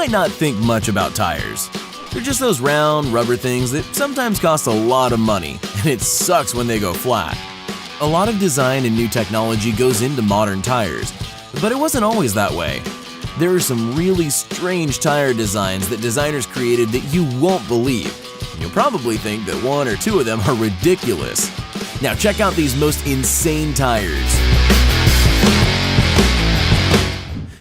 might not think much about tires. They're just those round, rubber things that sometimes cost a lot of money, and it sucks when they go flat. A lot of design and new technology goes into modern tires, but it wasn't always that way. There are some really strange tire designs that designers created that you won't believe. You'll probably think that one or two of them are ridiculous. Now check out these most insane tires.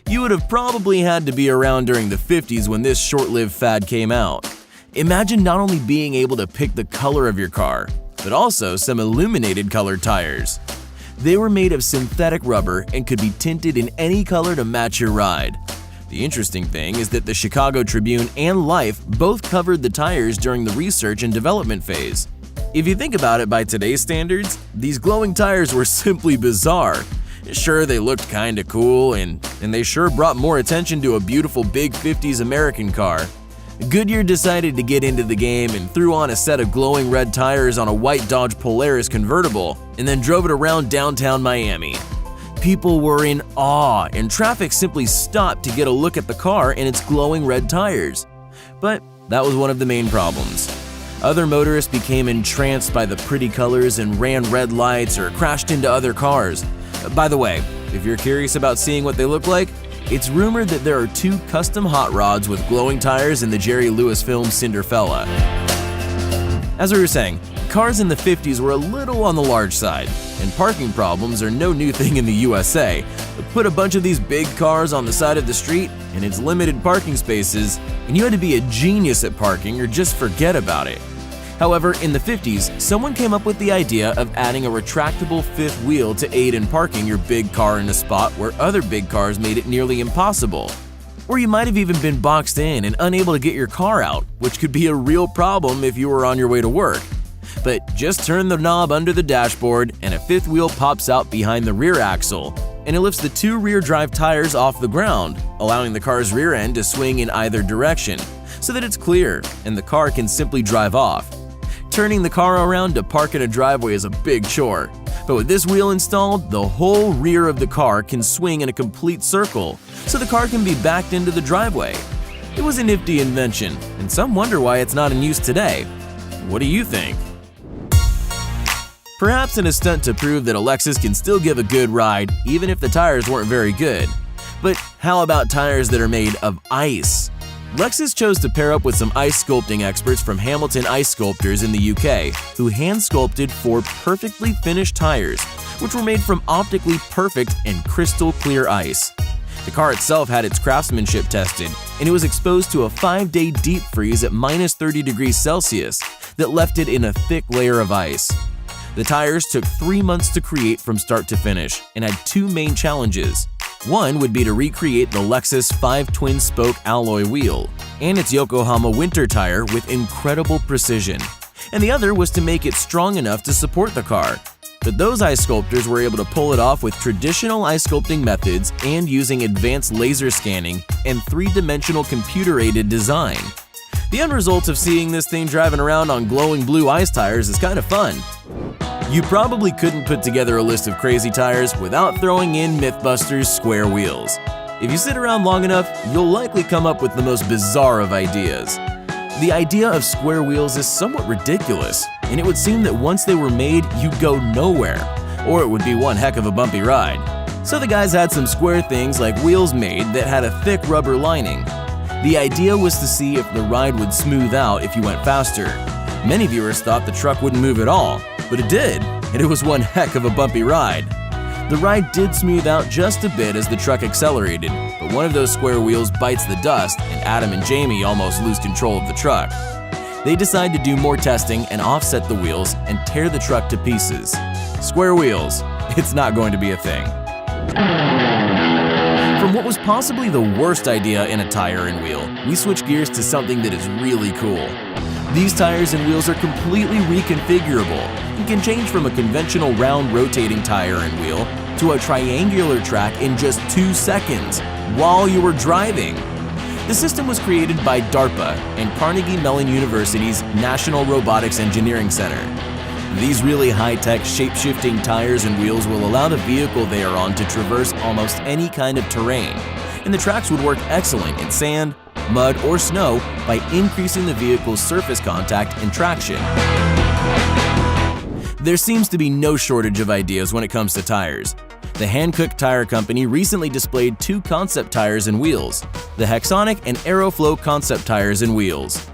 You would have probably had to be around during the 50s when this short-lived fad came out. Imagine not only being able to pick the color of your car, but also some illuminated colored tires. They were made of synthetic rubber and could be tinted in any color to match your ride. The interesting thing is that the Chicago Tribune and Life both covered the tires during the research and development phase. If you think about it by today's standards, these glowing tires were simply bizarre. Sure, they looked kinda cool, and they sure brought more attention to a beautiful big 50s American car. Goodyear decided to get into the game and threw on a set of glowing red tires on a white Dodge Polaris convertible and then drove it around downtown Miami. People were in awe, and traffic simply stopped to get a look at the car and its glowing red tires. But that was one of the main problems. Other motorists became entranced by the pretty colors and ran red lights or crashed into other cars. By the way, if you're curious about seeing what they look like, it's rumored that there are 2 custom hot rods with glowing tires in the Jerry Lewis film Cinderfella. As we were saying, cars in the 50s were a little on the large side, and parking problems are no new thing in the USA. Put a bunch of these big cars on the side of the street, and it's limited parking spaces, and you had to be a genius at parking or just forget about it. However, in the 50s, someone came up with the idea of adding a retractable fifth wheel to aid in parking your big car in a spot where other big cars made it nearly impossible. Or you might have even been boxed in and unable to get your car out, which could be a real problem if you were on your way to work. But just turn the knob under the dashboard and a fifth wheel pops out behind the rear axle, and it lifts the 2 rear drive tires off the ground, allowing the car's rear end to swing in either direction, so that it's clear and the car can simply drive off. Turning the car around to park in a driveway is a big chore, but with this wheel installed, the whole rear of the car can swing in a complete circle, so the car can be backed into the driveway. It was a nifty invention, and some wonder why it's not in use today. What do you think? Perhaps in a stunt to prove that a Lexus can still give a good ride even if the tires weren't very good. But how about tires that are made of ice? Lexus chose to pair up with some ice sculpting experts from Hamilton Ice Sculptors in the UK, who hand-sculpted 4 perfectly finished tires, which were made from optically perfect and crystal clear ice. The car itself had its craftsmanship tested, and it was exposed to a 5-day deep freeze at -30 degrees Celsius that left it in a thick layer of ice. The tires took 3 months to create from start to finish and had 2 main challenges. One would be to recreate the Lexus 5 twin-spoke alloy wheel and its Yokohama winter tire with incredible precision, and the other was to make it strong enough to support the car. But those ice sculptors were able to pull it off with traditional ice sculpting methods and using advanced laser scanning and 3-dimensional computer-aided design. The end result of seeing this thing driving around on glowing blue ice tires is kind of fun. You probably couldn't put together a list of crazy tires without throwing in Mythbusters square wheels. If you sit around long enough, you'll likely come up with the most bizarre of ideas. The idea of square wheels is somewhat ridiculous, and it would seem that once they were made, you'd go nowhere, or it would be one heck of a bumpy ride. So the guys had some square things like wheels made that had a thick rubber lining. The idea was to see if the ride would smooth out if you went faster. Many viewers thought the truck wouldn't move at all, but it did, and it was one heck of a bumpy ride. The ride did smooth out just a bit as the truck accelerated, but one of those square wheels bites the dust, and Adam and Jamie almost lose control of the truck. They decide to do more testing and offset the wheels and tear the truck to pieces. Square wheels, it's not going to be a thing. From what was possibly the worst idea in a tire and wheel, we switch gears to something that is really cool. These tires and wheels are completely reconfigurable and can change from a conventional round rotating tire and wheel to a triangular track in just 2 seconds while you were driving. The system was created by DARPA and Carnegie Mellon University's National Robotics Engineering Center. These really high-tech shape-shifting tires and wheels will allow the vehicle they are on to traverse almost any kind of terrain, and the tracks would work excellent in sand, mud, or snow by increasing the vehicle's surface contact and traction. There seems to be no shortage of ideas when it comes to tires. The Hankook Tire Company recently displayed 2 concept tires and wheels, the Hexonic and Aeroflow concept tires and wheels.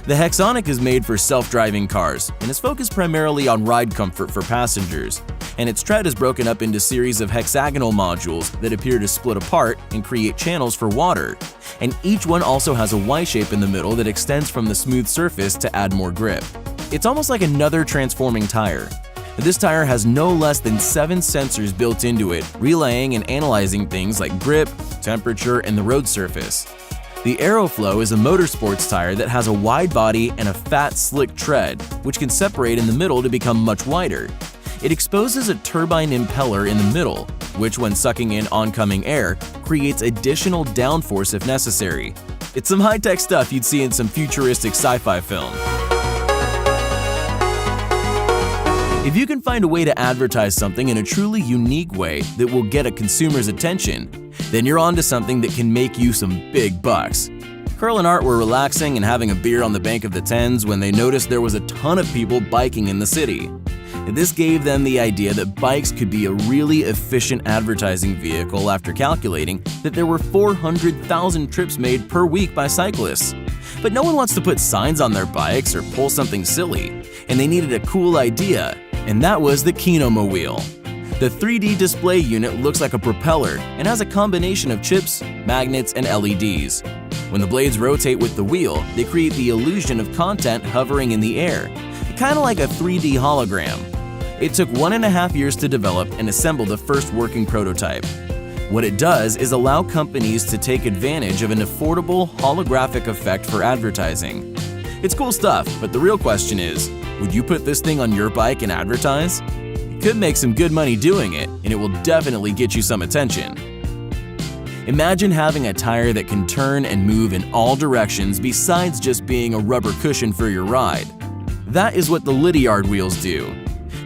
The Hexonic is made for self-driving cars and is focused primarily on ride comfort for passengers, and its tread is broken up into a series of hexagonal modules that appear to split apart and create channels for water, and each one also has a Y-shape in the middle that extends from the smooth surface to add more grip. It's almost like another transforming tire. This tire has no less than 7 sensors built into it, relaying and analyzing things like grip, temperature, and the road surface. The Aeroflow is a motorsports tire that has a wide body and a fat, slick tread, which can separate in the middle to become much wider. It exposes a turbine impeller in the middle, which when sucking in oncoming air, creates additional downforce if necessary. It's some high-tech stuff you'd see in some futuristic sci-fi film. If you can find a way to advertise something in a truly unique way that will get a consumer's attention, then you're onto something that can make you some big bucks. Carl and Art were relaxing and having a beer on the bank of the Thames when they noticed there was a ton of people biking in the city. This gave them the idea that bikes could be a really efficient advertising vehicle after calculating that there were 400,000 trips made per week by cyclists. But no one wants to put signs on their bikes or pull something silly, and they needed a cool idea, and that was the Kinomobile. The 3D display unit looks like a propeller and has a combination of chips, magnets, and LEDs. When the blades rotate with the wheel, they create the illusion of content hovering in the air, kind of like a 3D hologram. It took 1.5 years to develop and assemble the first working prototype. What it does is allow companies to take advantage of an affordable holographic effect for advertising. It's cool stuff, but the real question is, would you put this thing on your bike and advertise? You could make some good money doing it, and it will definitely get you some attention. Imagine having a tire that can turn and move in all directions besides just being a rubber cushion for your ride. That is what the Liddiard wheels do.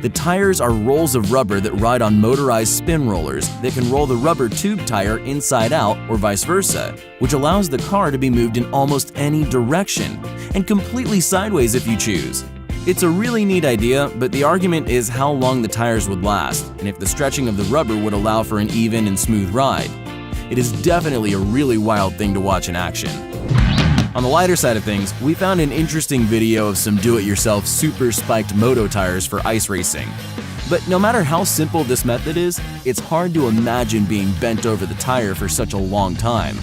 The tires are rolls of rubber that ride on motorized spin rollers that can roll the rubber tube tire inside out or vice versa, which allows the car to be moved in almost any direction, and completely sideways if you choose. It's a really neat idea, but the argument is how long the tires would last, and if the stretching of the rubber would allow for an even and smooth ride. It is definitely a really wild thing to watch in action. On the lighter side of things, we found an interesting video of some do-it-yourself super spiked moto tires for ice racing. But no matter how simple this method is, it's hard to imagine being bent over the tire for such a long time.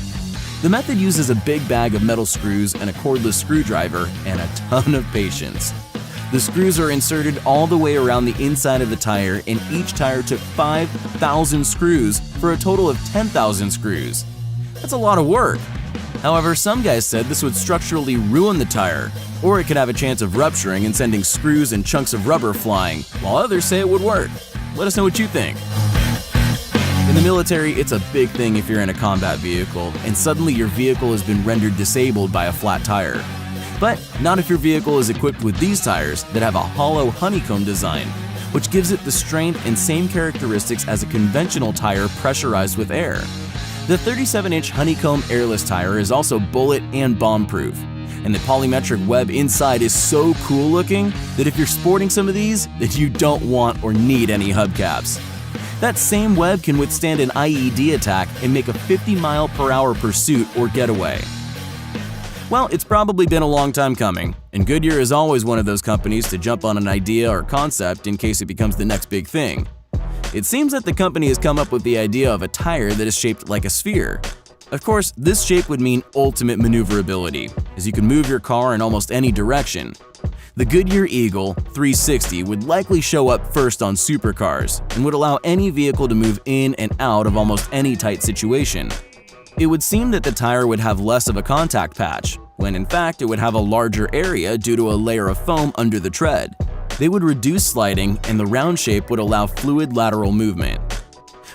The method uses a big bag of metal screws and a cordless screwdriver and a ton of patience. The screws are inserted all the way around the inside of the tire, and each tire took 5,000 screws for a total of 10,000 screws. That's a lot of work. However, some guys said this would structurally ruin the tire, or it could have a chance of rupturing and sending screws and chunks of rubber flying, while others say it would work. Let us know what you think. In the military, it's a big thing if you're in a combat vehicle, and suddenly your vehicle has been rendered disabled by a flat tire. But not if your vehicle is equipped with these tires that have a hollow honeycomb design, which gives it the strength and same characteristics as a conventional tire pressurized with air. The 37-inch honeycomb airless tire is also bullet and bomb-proof, and the polymetric web inside is so cool looking that if you're sporting some of these, that you don't want or need any hubcaps. That same web can withstand an IED attack and make a 50-mile-per-hour pursuit or getaway. Well, it's probably been a long time coming, and Goodyear is always one of those companies to jump on an idea or concept in case it becomes the next big thing. It seems that the company has come up with the idea of a tire that is shaped like a sphere. Of course, this shape would mean ultimate maneuverability, as you can move your car in almost any direction. The Goodyear Eagle 360 would likely show up first on supercars and would allow any vehicle to move in and out of almost any tight situation. It would seem that the tire would have less of a contact patch, when in fact it would have a larger area due to a layer of foam under the tread. They would reduce sliding, and the round shape would allow fluid lateral movement.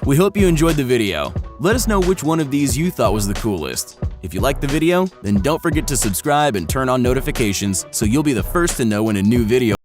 We hope you enjoyed the video. Let us know which one of these you thought was the coolest. If you liked the video, then don't forget to subscribe and turn on notifications so you'll be the first to know when a new video